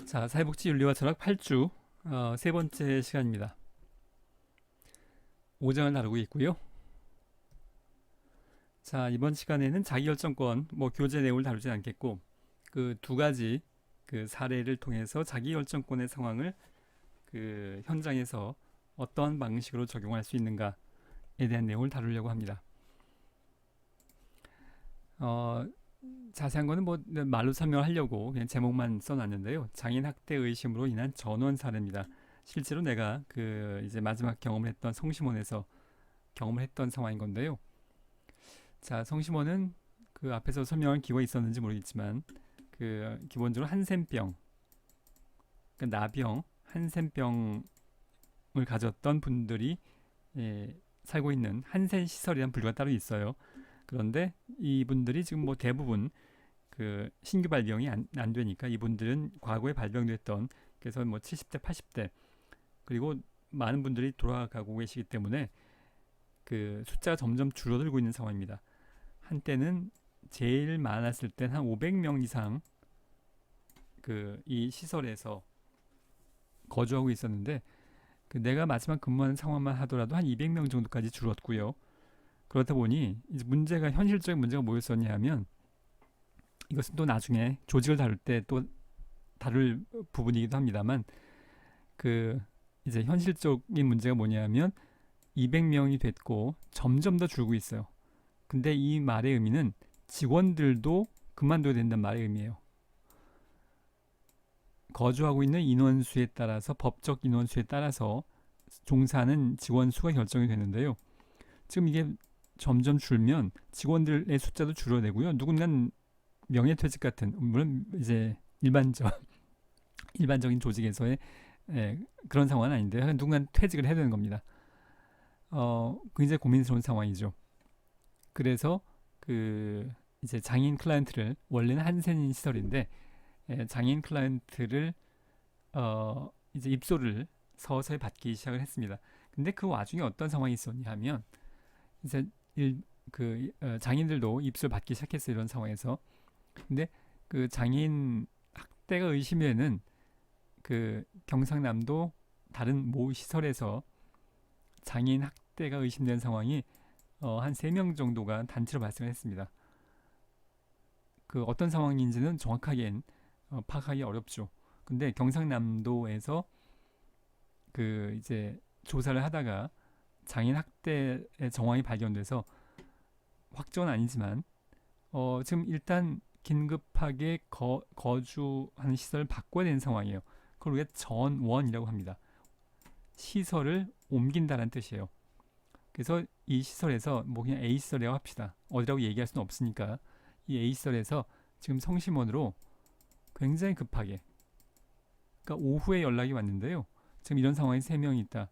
자, 사회복지윤리와 철학 8주 세 번째 시간입니다. 5장을 다루고 있고요. 자, 이번 시간에는 자기결정권, 교재 내용을 다루진 않겠고 그 두 가지 그 사례를 통해서 자기결정권의 상황을 그 현장에서 어떠한 방식으로 적용할 수 있는가에 대한 내용을 다루려고 합니다. 자세한 거는 말로 설명하려고 그냥 제목만 써놨는데요. 장인 학대 의심으로 인한 전원 사례입니다. 실제로 내가 그 이제 마지막 경험을 했던 성심원에서 경험을 했던 상황인 건데요. 자, 성심원은 그 앞에서 설명한 기호가 있었는지 모르겠지만 그 기본적으로 한센병, 그 나병, 한센병을 가졌던 분들이 살고 있는 한센 시설이라는 분류가 따로 있어요. 그런데 이분들이 지금 대부분 그 신규 발병이 안 되니까 이분들은 과거에 발병됐던, 그래서 70대, 80대, 그리고 많은 분들이 돌아가고 계시기 때문에 그 숫자가 점점 줄어들고 있는 상황입니다. 한때는 제일 많았을 땐 한 500명 이상 그 이 시설에서 거주하고 있었는데 그 내가 마지막 근무하는 상황만 하더라도 한 200명 정도까지 줄었고요. 그렇다 보니 이제 현실적인 문제가 뭐였었냐 하면, 이것은 또 나중에 조직을 다룰 때 또 다룰 부분이기도 합니다만, 그 이제 현실적인 문제가 뭐냐면 200명이 됐고 점점 더 줄고 있어요. 근데 이 말의 의미는 직원들도 그만둬야 된다는 말의 의미예요. 거주하고 있는 인원수에 따라서, 법적 인원수에 따라서 종사하는 직원 수가 결정이 되는데요. 지금 이게 점점 줄면 직원들의 숫자도 줄어들고요. 누군가는 명예퇴직 같은, 물론 이제 일반적인 조직에서의 그런 상황은 아닌데 누군가는 퇴직을 해야 되는 겁니다. 굉장히 고민스러운 상황이죠. 그래서 그 이제 장애인 클라이언트를, 원래는 한센 시설인데 장애인 클라이언트를 이제 입소를 서서히 받기 시작을 했습니다. 근데 그 와중에 어떤 상황이 있었냐 하면, 이제 장애인들도 입소를 받기 시작했어요. 이런 상황에서. 근데 그 장애인 학대가 의심되는 그 경상남도 다른 모 시설에서 장애인 학대가 의심되는 상황이 한 3명 정도가 단체로 발생을 했습니다. 그 어떤 상황인지는 정확하게 파악하기 어렵죠. 근데 경상남도에서 그 이제 조사를 하다가 장애인 학대의 정황이 발견돼서, 확정은 아니지만 지금 일단 긴급하게 거주하는 시설을 바꿔야 되는 상황이에요. 그걸 우리가 전원이라고 합니다. 시설을 옮긴다는 뜻이에요. 그래서 이 시설에서 그냥 A 시설이라고 합시다. 어디라고 얘기할 수는 없으니까 이 A 시설에서 지금 성심원으로 굉장히 급하게, 그러니까 오후에 연락이 왔는데요. 지금 이런 상황에 3명이 있다.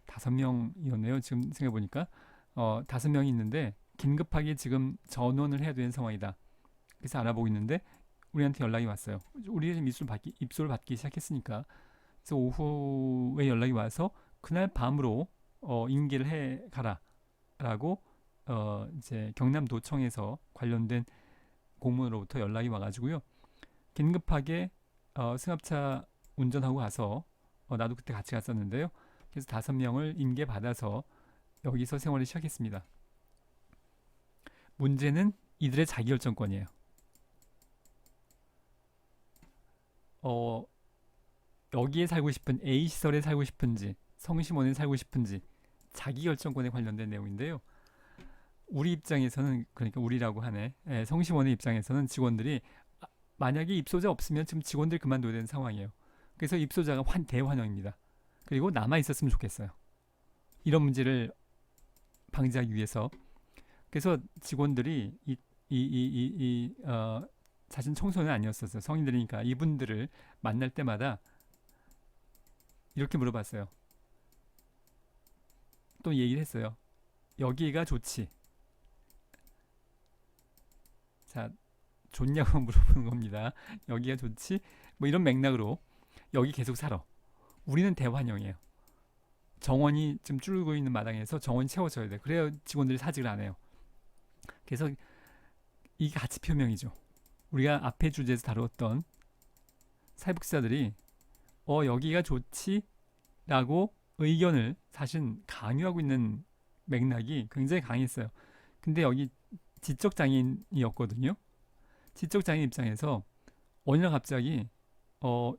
5명이었네요. 지금 생각해보니까 5명이 있는데 긴급하게 지금 전원을 해야 되는 상황이다. 그래서 알아보고 있는데 우리한테 연락이 왔어요. 우리 지금 입소를 받기 시작했으니까. 그래서 오후에 연락이 와서 그날 밤으로 인계를 해 가라라고 이제 경남도청에서 관련된 공무원으로부터 연락이 와가지고요. 긴급하게 승합차 운전하고 가서, 나도 그때 같이 갔었는데요. 그래서 5명을 인계받아서 여기서 생활을 시작했습니다. 문제는 이들의 자기결정권이에요. 여기에 살고 싶은, A 시설에 살고 싶은지 성심원에 살고 싶은지 자기결정권에 관련된 내용인데요. 우리 입장에서는, 그러니까 우리라고 하네, 성심원의 입장에서는 직원들이 만약에 입소자 없으면 지금 직원들 그만둬야 되는 상황이에요. 그래서 입소자가 대환영입니다. 그리고 남아 있었으면 좋겠어요. 이런 문제를 방지하기 위해서. 그래서 직원들이 자신 청소년 아니었었어요. 성인들이니까 이분들을 만날 때마다 이렇게 물어봤어요. 또 얘기를 했어요. 여기가 좋지. 자, 좋냐고 물어보는 겁니다. 여기가 좋지? 이런 맥락으로 여기 계속 살아. 우리는 대환영이에요. 정원이 지금 줄고 있는 마당에서 정원이 채워져야 돼. 그래야 직원들이 사직을 안 해요. 그래서 이게 가치 표명이죠. 우리가 앞에 주제에서 다루었던 사회복지사들이 여기가 좋지라고 의견을 사실 강요하고 있는 맥락이 굉장히 강했어요. 근데 여기 지적장애인이었거든요. 지적장애인 입장에서 어느 날 갑자기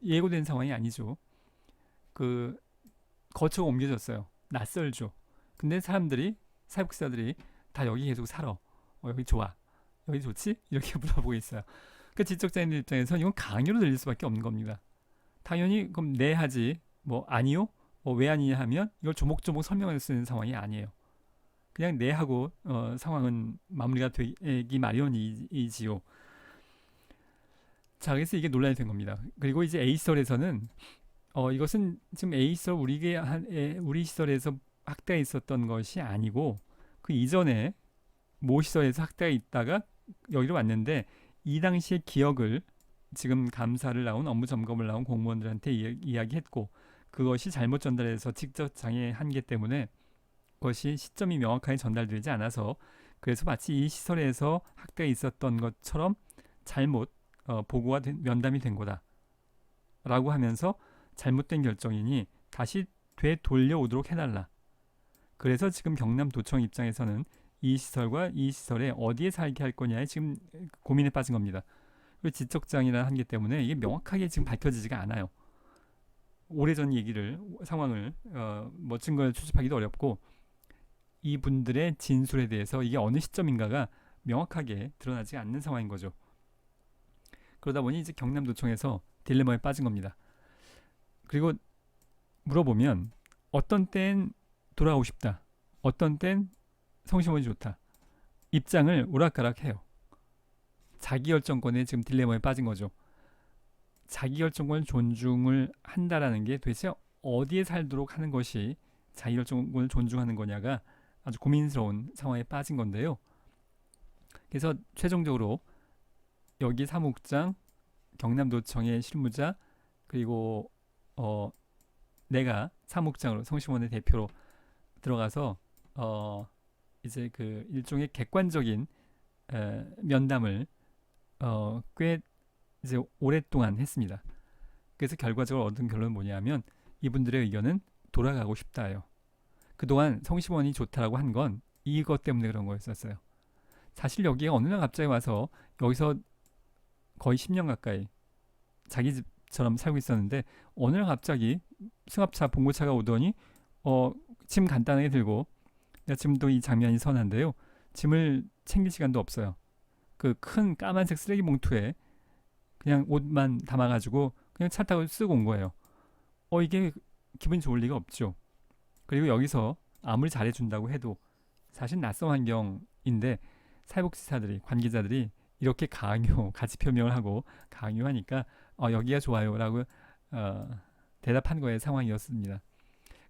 예고된 상황이 아니죠. 그 거처가 옮겨졌어요. 낯설죠. 근데 사회복지사들이 다 여기 계속 살아. 여기 좋아. 여기 좋지? 이렇게 물어보고 있어요. 그 지적장애인 입장에서 이건 강요로 들릴 수밖에 없는 겁니다. 당연히 그럼 네 하지. 뭐 아니요? 왜 아니냐 하면 이걸 조목조목 설명할 수 있는 상황이 아니에요. 그냥 네 하고 상황은 마무리가 되기 마련이지요. 자, 그래서 이게 논란이 된 겁니다. 그리고 이제 A설에서는 이것은 지금 A설 우리 시설에서 학대가 있었던 것이 아니고 그 이전에 모 시설에서 학대가 있다가 여기로 왔는데 이 당시의 기억을 지금 감사를 나온 업무 점검을 나온 공무원들한테 이야기했고 그것이 잘못 전달해서 직접 장애 한계 때문에 그것이 시점이 명확하게 전달되지 않아서 그래서 마치 이 시설에서 학대가 있었던 것처럼 잘못 보고가 면담이 된 거다 라고 하면서 잘못된 결정이니 다시 되돌려오도록 해달라. 그래서 지금 경남도청 입장에서는 이 시설과 이 시설에 어디에 살게 할 거냐에 지금 고민에 빠진 겁니다. 그리고 지적장애라는 한계 때문에 이게 명확하게 지금 밝혀지지가 않아요. 오래전 상황을 뭐 증거를 추집하기도 어렵고 이분들의 진술에 대해서 이게 어느 시점인가가 명확하게 드러나지 않는 상황인 거죠. 그러다 보니 이제 경남도청에서 딜레마에 빠진 겁니다. 그리고 물어보면 어떤 땐 돌아가고 싶다. 어떤 땐 성심원이 좋다. 입장을 오락가락해요. 자기결정권에 지금 딜레마에 빠진 거죠. 자기결정권 존중을 한다라는 게 도대체 어디에 살도록 하는 것이 자기결정권을 존중하는 거냐가 아주 고민스러운 상황에 빠진 건데요. 그래서 최종적으로 여기 사무국장, 경남도청의 실무자, 그리고 내가 사무국장으로 성심원의 대표로 들어가서 이제 그 일종의 객관적인 면담을 꽤 이제 오랫동안 했습니다. 그래서 결과적으로 얻은 결론은 뭐냐면 이분들의 의견은 돌아가고 싶다예요. 그동안 성심원이 좋다라고 한 건 이것 때문에 그런 거였었어요. 사실 여기에 어느 날 갑자기 와서 여기서 거의 10년 가까이 자기 집처럼 살고 있었는데 어느 날 갑자기 승합차, 봉고차가 오더니 짐 간단하게 들고 지금도 이 장면이 선한데요. 짐을 챙길 시간도 없어요. 그 큰 까만색 쓰레기 봉투에 그냥 옷만 담아가지고 그냥 차 타고 쓰고 온 거예요. 이게 기분이 좋을 리가 없죠. 그리고 여기서 아무리 잘해준다고 해도 사실 낯선 환경인데 사회복지사들이 관계자들이 이렇게 가치 표명을 하고 강요하니까 여기가 좋아요라고 대답한 거의 상황이었습니다.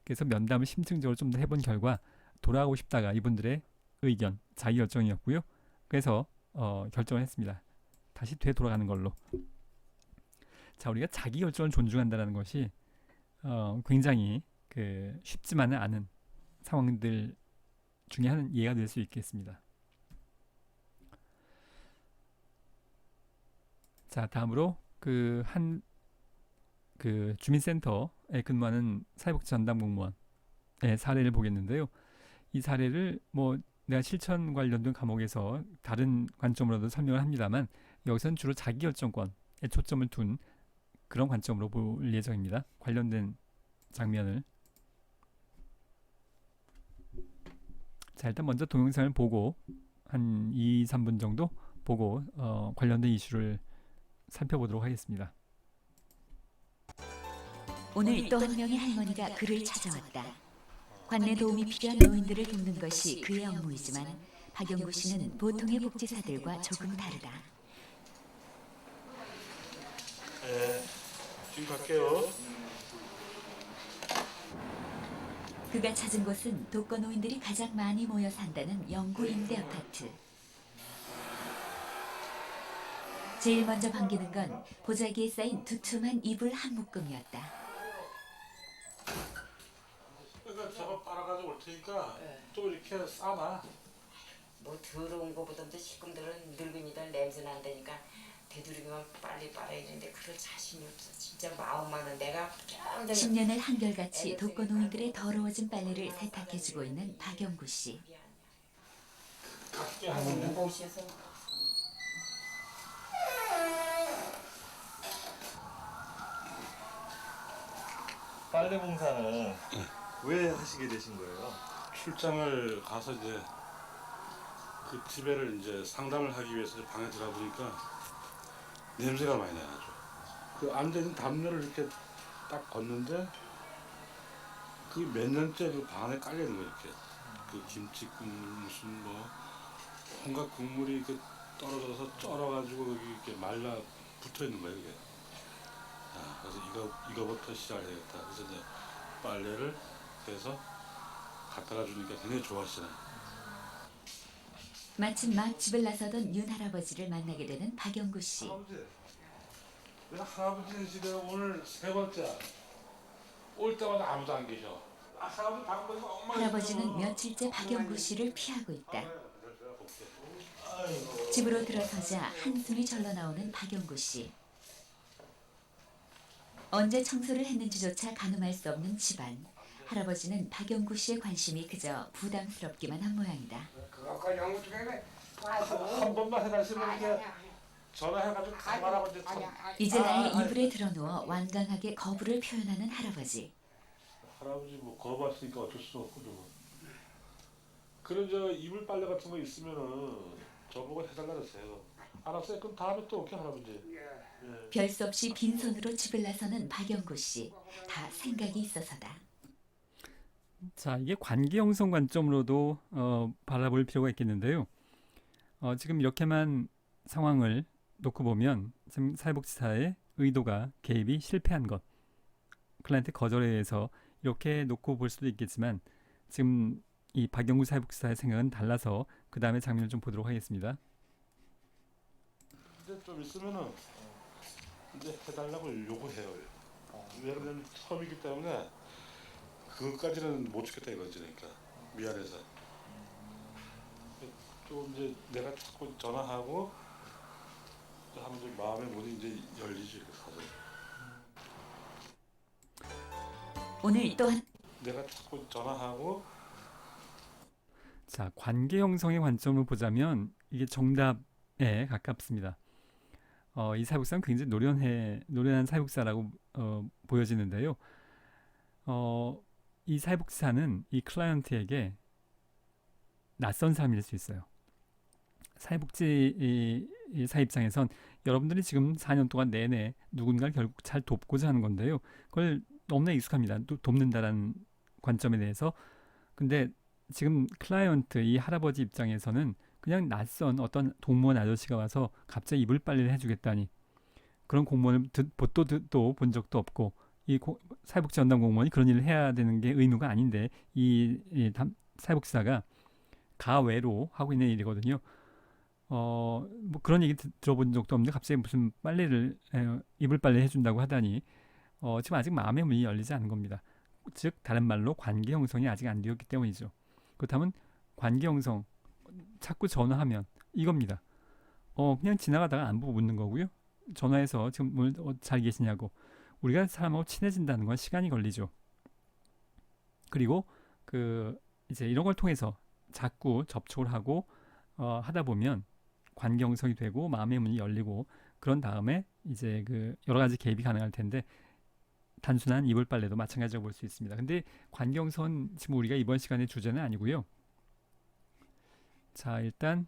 그래서 면담을 심층적으로 좀 더 해본 결과 돌아가고 싶다가 이분들의 의견, 자기결정이었고요. 그래서 결정을 했습니다. 다시 되돌아가는 걸로. 자, 우리가 자기결정을 존중한다는 것이 굉장히 쉽지만은 않은 상황들 중에 한 예가 될 수 있겠습니다. 자, 다음으로 주민센터에 근무하는 사회복지 전담 공무원의 사례를 보겠는데요. 이 사례를 내가 실천 관련된 과목에서 다른 관점으로도 설명을 합니다만 여기서는 주로 자기결정권에 초점을 둔 그런 관점으로 볼 예정입니다. 관련된 장면을 자, 일단 먼저 동영상을 보고 한 2, 3분 정도 보고 관련된 이슈를 살펴보도록 하겠습니다. 오늘 또 한 명의 할머니가 그를 찾아왔다. 관내 도움이 필요한 노인들을 돕는 것이 그의 업무이지만 박영구 씨는 보통의 복지사들과 조금 다르다. 네, 지금 갈게요. 그가 찾은 곳은 독거노인들이 가장 많이 모여 산다는 영구 임대 아파트. 제일 먼저 반기는 건 보자기에 쌓인 두툼한 이불 한 묶음이었다. 그러니까 저거 빨아가지고 올 테니까 좀 이렇게 싸놔. 뭐 더러운 거보다도 식구들은 늙은이들 냄새 난다니까 되도록이면 빨리 빨아야 되는데 그럴 자신이 없어. 진짜 마음만은 내가 평생 10년을 한결같이 독거노인들의 더러워진 빨래를 세탁해주고 있는 박영구 씨. 각게 하는데 곳에서 빨래 봉사는 왜 하시게 되신 거예요? 출장을 가서 이제 그 집에를 이제 상담을 하기 위해서 방에 들어가 보니까 냄새가 많이 나가지고 그 앉아있는 담요를 이렇게 딱 걷는데 그게 몇 년째 그 방 안에 깔려 있는 거예요. 이렇게 그 김치 국물 무슨 뭐 온갖 국물이 이렇게 떨어져서 쩔어가지고 여기 이렇게 말라 붙어 있는 거예요. 이게. 아, 그래서 이거부터 시작해야겠다. 그래서 이제 빨래를 해서 갖다가 주니까 굉장히 좋아하시네. 마침 막 집을 나서던 윤 할아버지를 만나게 되는 박영구 씨. 할아버지, 내가 할아버지 집에 오늘 세 번째. 올 때마다 아무도 안 계셔. 아, 할아버지 방문에서 엉망이 할아버지는 있어. 며칠째 박영구 씨를 피하고 있다. 내가 볼게. 집으로 들어서자 한숨이 절로 나오는 박영구 씨. 언제 청소를 했는지조차 가늠할 수 없는 집안. 할아버지는 박영구 씨의 관심이 그저 부담스럽기만 한 모양이다. 그거까지 어떻게 해? 한 번만 해달으면 이게 전화해가지고 가만하고 이제 이제 아예 이불에 들어누워 완강하게 거부를 표현하는 할아버지. 할아버지 뭐 거부하시니까 어쩔 수 없고 좀. 그런 저 이불 빨래 같은 거 있으면은 저보고 해달라 그러세요. 알았어요. 그럼 다음에 또 올게 할아버지. 예. 별 수 없이 빈손으로 집을 나서는 박영구 씨. 다 생각이 있어서다. 자, 이게 관계 형성 관점으로도 바라볼 필요가 있겠는데요. 지금 이렇게만 상황을 놓고 보면 지금 사회복지사의 의도가 개입이 실패한 것, 클라이언트 거절에 의해서 이렇게 놓고 볼 수도 있겠지만 지금 이 박영구 사회복지사의 생각은 달라서 그 다음에 장면을 좀 보도록 하겠습니다. 이제 좀 있으면은 이제 해달라고 요구해요. 왜 그러냐면 처음이기 때문에 그것까지는 못 지켰다 이거지. 그러니까 미안해서 좀 이제 내가 자꾸 전화하고 하면 좀 마음의 문이 이제 열리지 이렇게 가서 오늘 또한 내가 자꾸 전화하고 자, 관계 형성의 관점으로 보자면 이게 정답에 가깝습니다. 이 사회복지사는 굉장히 노련한 사회복지사라고 보여지는데요. 이 사회복지사는 이 클라이언트에게 낯선 사람일 수 있어요. 사회복지사 입장에선 여러분들이 지금 4년 동안 내내 누군가를 결국 잘 돕고자 하는 건데요. 그걸 너무나 익숙합니다. 돕는다라는 관점에 대해서. 근데 지금 클라이언트 이 할아버지 입장에서는 그냥 낯선 어떤 동무원 아저씨가 와서 갑자기 이불 빨래를 해주겠다니 그런 공무원을 또 본 적도 없고 이 사회복지 전담 공무원이 그런 일을 해야 되는 게 의무가 아닌데 이 사회복지사가 가외로 하고 있는 일이거든요. 뭐 그런 얘기 들어본 적도 없는데 갑자기 무슨 이불 빨래 해준다고 하다니 지금 아직 마음의 문이 열리지 않은 겁니다. 즉 다른 말로 관계 형성이 아직 안 되었기 때문이죠. 그렇다면 관계 형성 자꾸 전화하면 이겁니다. 그냥 지나가다가 안부 묻는 거고요. 전화해서 지금 오늘 잘 계시냐고. 우리가 사람하고 친해진다는 건 시간이 걸리죠. 그리고 이제 이런 걸 통해서 자꾸 접촉을 하고 하다 보면 관계 형성이 되고 마음의 문이 열리고 그런 다음에 이제 여러 가지 개입이 가능할 텐데 단순한 이불 빨래도 마찬가지라고 볼 수 있습니다. 근데 관계 형성은 지금 우리가 이번 시간의 주제는 아니고요. 자, 일단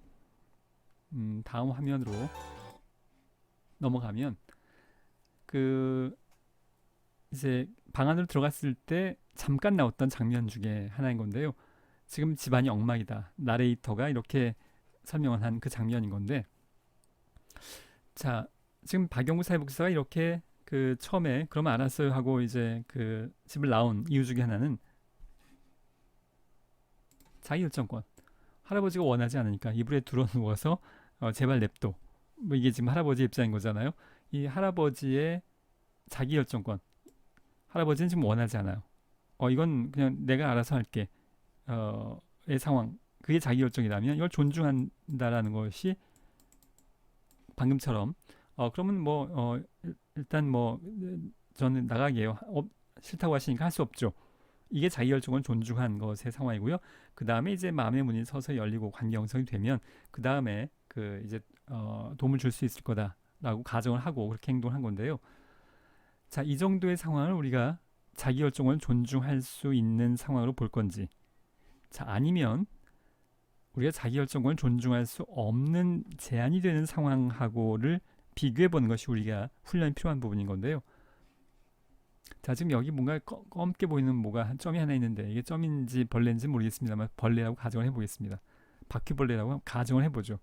다음 화면으로 넘어가면 이제 방 안으로 들어갔을 때 잠깐 나왔던 장면 중에 하나인 건데요. 지금 집안이 엉망이다. 나레이터가 이렇게 설명을 한 그 장면인 건데, 자, 지금 박영구 사회복지사가 이렇게 처음에 그러면 알았어요 하고 이제 집을 나온 이유 중에 하나는 자기 결정권. 할아버지가 원하지 않으니까 이불에 들어누워서 제발 냅둬. 뭐 이게 지금 할아버지 입장인 거잖아요. 이 할아버지의 자기 결정권. 할아버지는 지금 원하지 않아요. 이건 그냥 내가 알아서 할게. 의 상황. 그게 자기 결정이라면 이걸 존중한다라는 것이 방금처럼 그러면 뭐 일단 뭐 저는 나가게요. 싫다고 하시니까 할 수 없죠. 이게 자기 결정을 존중한 것의 상황이고요. 그 다음에 이제 마음의 문이 서서히 열리고 관계 형성이 되면 그 다음에 그 이제 도움을 줄 수 있을 거다라고 가정을 하고 그렇게 행동한 건데요. 자, 이 정도의 상황을 우리가 자기 결정을 존중할 수 있는 상황으로 볼 건지, 자, 아니면 우리가 자기 결정권을 존중할 수 없는 제한이 되는 상황하고를 비교해 보는 것이 우리가 훈련이 필요한 부분인 건데요. 자, 지금 여기 뭔가 검게 보이는 뭐가 점이 하나 있는데 이게 점인지 벌레인지 모르겠습니다만 벌레라고 가정을 해보겠습니다. 바퀴벌레라고 가정을 해보죠.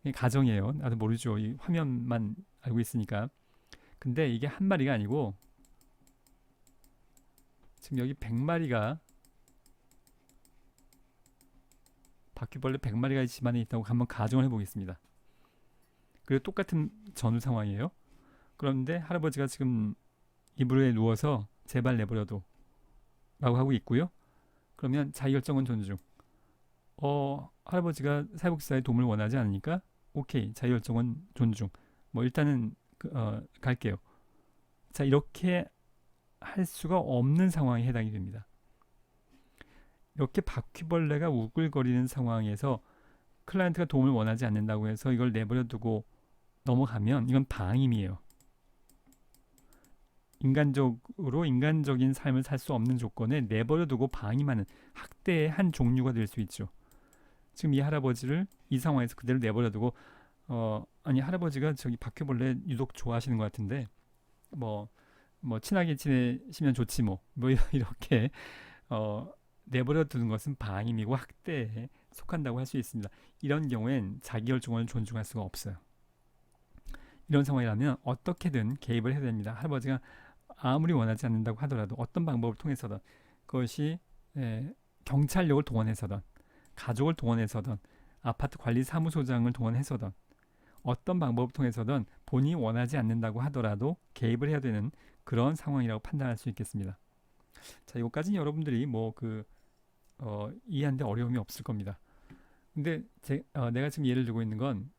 이게 가정이에요. 나도 모르죠. 이 화면만 알고 있으니까. 근데 이게 한 마리가 아니고 지금 여기 100마리가 바퀴벌레 100마리가 이 집안에 있다고 한번 가정을 해보겠습니다. 그리고 똑같은 전후 상황이에요. 그런데 할아버지가 지금 이불에 누워서 제발 내버려둬 라고 하고 있고요. 그러면 자기결정은 존중. 할아버지가 사회복지사의 도움을 원하지 않으니까 오케이, 자기결정은 존중. 뭐 일단은 갈게요. 자, 이렇게 할 수가 없는 상황에 해당이 됩니다. 이렇게 바퀴벌레가 우글거리는 상황에서 클라이언트가 도움을 원하지 않는다고 해서 이걸 내버려두고 넘어가면 이건 방임이에요. 인간적인 삶을 살 수 없는 조건에 내버려두고 방임하는 학대의 한 종류가 될 수 있죠. 지금 이 할아버지를 이 상황에서 그대로 내버려두고 아니 할아버지가 저기 바퀴벌레 유독 좋아하시는 것 같은데 뭐 친하게 지내시면 좋지 뭐 이렇게 내버려두는 것은 방임이고 학대에 속한다고 할 수 있습니다. 이런 경우엔 자기결정을 존중할 수가 없어요. 이런 상황이라면 어떻게든 개입을 해야 됩니다. 할아버지가 아무리 원하지 않는다고 하더라도 어떤 방법을 통해서든 그것이 경찰력을 동원해서든 가족을 동원해서든 아파트 관리 사무소장을 동원해서든 어떤 방법을 통해서든 본인이 원하지 않는다고 하더라도 개입을 해야 되는 그런 상황이라고 판단할 수 있겠습니다. 자, 이것까지는 여러분들이 이해하는데 어려움이 없을 겁니다. 근데 내가 지금 예를 들고 있는 건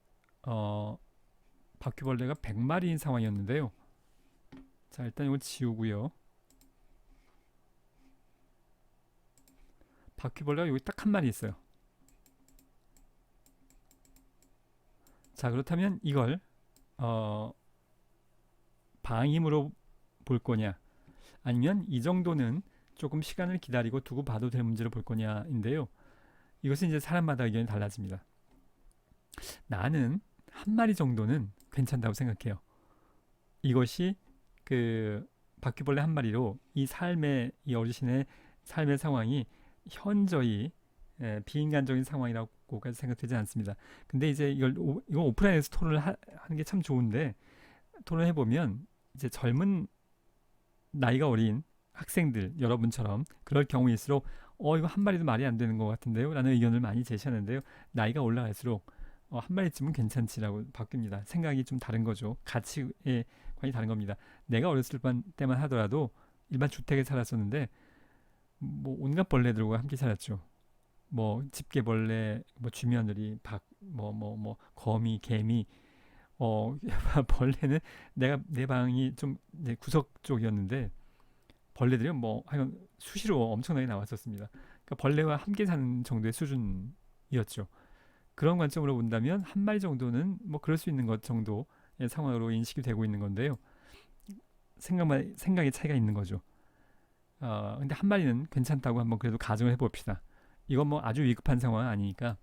바퀴벌레가 100마리인 상황이었는데요. 자, 일단 이걸 지우고요. 바퀴벌레가 여기 딱 한 마리 있어요. 자, 그렇다면 이걸 방임으로 볼 거냐 아니면 이 정도는 조금 시간을 기다리고 두고 봐도 될 문제로 볼 거냐인데요. 이것은 이제 사람마다 의견이 달라집니다. 나는 한 마리 정도는 괜찮다고 생각해요. 이것이 그 바퀴벌레 한 마리로 이 어르신의 삶의 상황이 현저히 비인간적인 상황이라고까지 생각되지 않습니다. 근데 이제 이거 오프라인에서 토론을 하는 게 참 좋은데 토론해 보면 이제 젊은 나이가 어린 학생들 여러분처럼 그럴 경우일수록 이거 한 마리도 말이 안 되는 것 같은데요 라는 의견을 많이 제시하는데요. 나이가 올라갈수록 한 마리쯤은 괜찮지라고 바뀝니다. 생각이 좀 다른 거죠. 가치의 관이 다른 겁니다. 내가 어렸을 때만 하더라도 일반 주택에 살았었는데 뭐 온갖 벌레들과 함께 살았죠. 뭐 집게벌레, 뭐 쥐며느리, 거미, 개미, 벌레는 내 방이 좀 이제 구석 쪽이었는데 벌레들이 하여간 수시로 엄청나게 나왔었습니다. 그러니까 벌레와 함께 사는 정도의 수준이었죠. 그런 관점으로 본다면 한 마리 정도는 그럴 수 있는 것 정도의 상황으로 인식이 되고 있는 건데요. 생각의 차이가 있는 거죠. 근데 한 마리는 괜찮다고 한번 그래도 가정을 해봅시다. 이건 아주 위급한 상황은 아니니까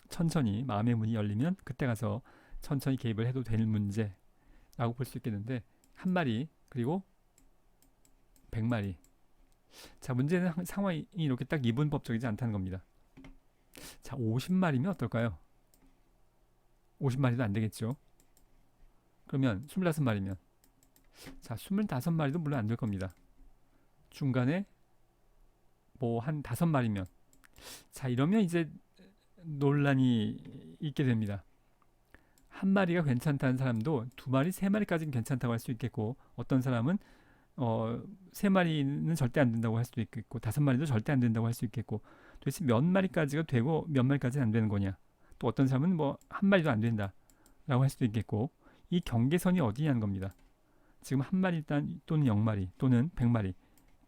천천히 마음의 문이 열리면 그때 가서 천천히 개입을 해도 될 문제라고 볼 수 있겠는데 한 마리 그리고 100마리. 자, 문제는 상황이 이렇게 딱 이분법적이지 않다는 겁니다. 자, 50마리면 어떨까요? 50마리도 안 되겠죠. 그러면 25마리면 자, 25마리도 물론 안 될 겁니다. 중간에 한 5마리면 자, 이러면 이제 논란이 있게 됩니다. 한 마리가 괜찮다는 사람도 2마리, 3마리까지는 괜찮다고 할 수 있겠고 어떤 사람은 3마리는 절대 안 된다고 할 수도 있겠고 5마리도 절대 안 된다고 할 수 있겠고 도대체 몇 마리까지가 되고 몇 마리까지는 안 되는 거냐. 또 어떤 사람은 한 마리도 안 된다 라고 할 수도 있겠고 이 경계선이 어디냐는 겁니다. 지금 한 마리 또는 0마리 또는 100마리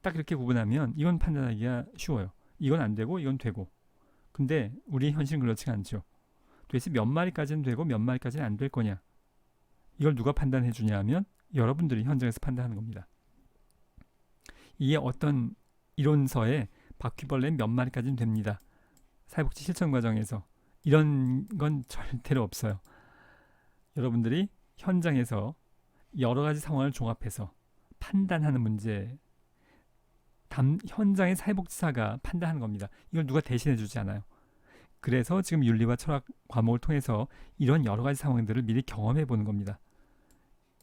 딱 이렇게 구분하면 이건 판단하기가 쉬워요. 이건 안 되고 이건 되고. 근데 우리 현실은 그렇지가 않죠. 도대체 몇 마리까지는 되고 몇 마리까지는 안 될 거냐. 이걸 누가 판단해 주냐 하면 여러분들이 현장에서 판단하는 겁니다. 이게 어떤 이론서에 바퀴벌레는 몇 마리까지는 됩니다. 사회복지 실천 과정에서 이런 건 절대로 없어요. 여러분들이 현장에서 여러 가지 상황을 종합해서 판단하는 문제, 현장의 사회복지사가 판단하는 겁니다. 이걸 누가 대신해 주지 않아요. 그래서 지금 윤리와 철학 과목을 통해서 이런 여러 가지 상황들을 미리 경험해 보는 겁니다.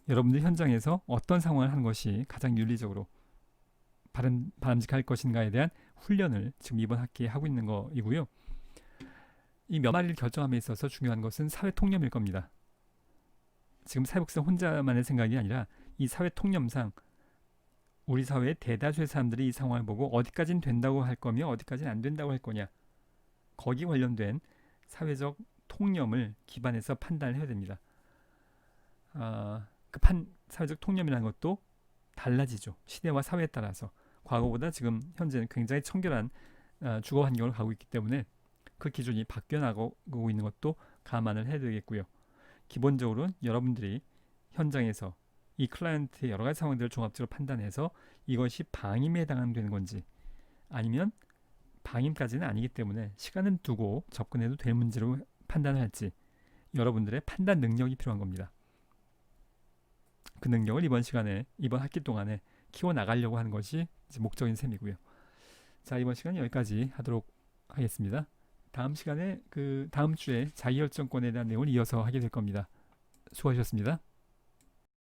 여러분들 현장에서 어떤 상황을 하는 것이 가장 윤리적으로 바람직할 것인가에 대한 훈련을 지금 이번 학기에 하고 있는 거이고요. 이 몇 마리를 결정함에 있어서 중요한 것은 사회 통념일 겁니다. 지금 사회복지사 혼자만의 생각이 아니라 이 사회 통념상 우리 사회의 대다수의 사람들이 이 상황을 보고 어디까지는 된다고 할 거며 어디까지는 안 된다고 할 거냐. 거기 관련된 사회적 통념을 기반해서 판단을 해야 됩니다. 사회적 통념이라는 것도 달라지죠. 시대와 사회에 따라서. 과거보다 지금 현재는 굉장히 청결한 주거 환경을 가고 있기 때문에 그 기준이 바뀌어 나가고 있는 것도 감안을 해야 되겠고요. 기본적으로 여러분들이 현장에서 이 클라이언트의 여러 가지 상황들을 종합적으로 판단해서 이것이 방임에 해당되는 건지 아니면 방임까지는 아니기 때문에 시간은 두고 접근해도 될 문제로 판단을 할지 여러분들의 판단 능력이 필요한 겁니다. 그 능력을 이번 학기 동안에 키워나가려고 하는 것이 이제 목적인 셈이고요. 자, 이번 시간 여기까지 하도록 하겠습니다. 다음 시간에 다음 주에 자기결정권에 대한 내용을 이어서 하게 될 겁니다. 수고하셨습니다.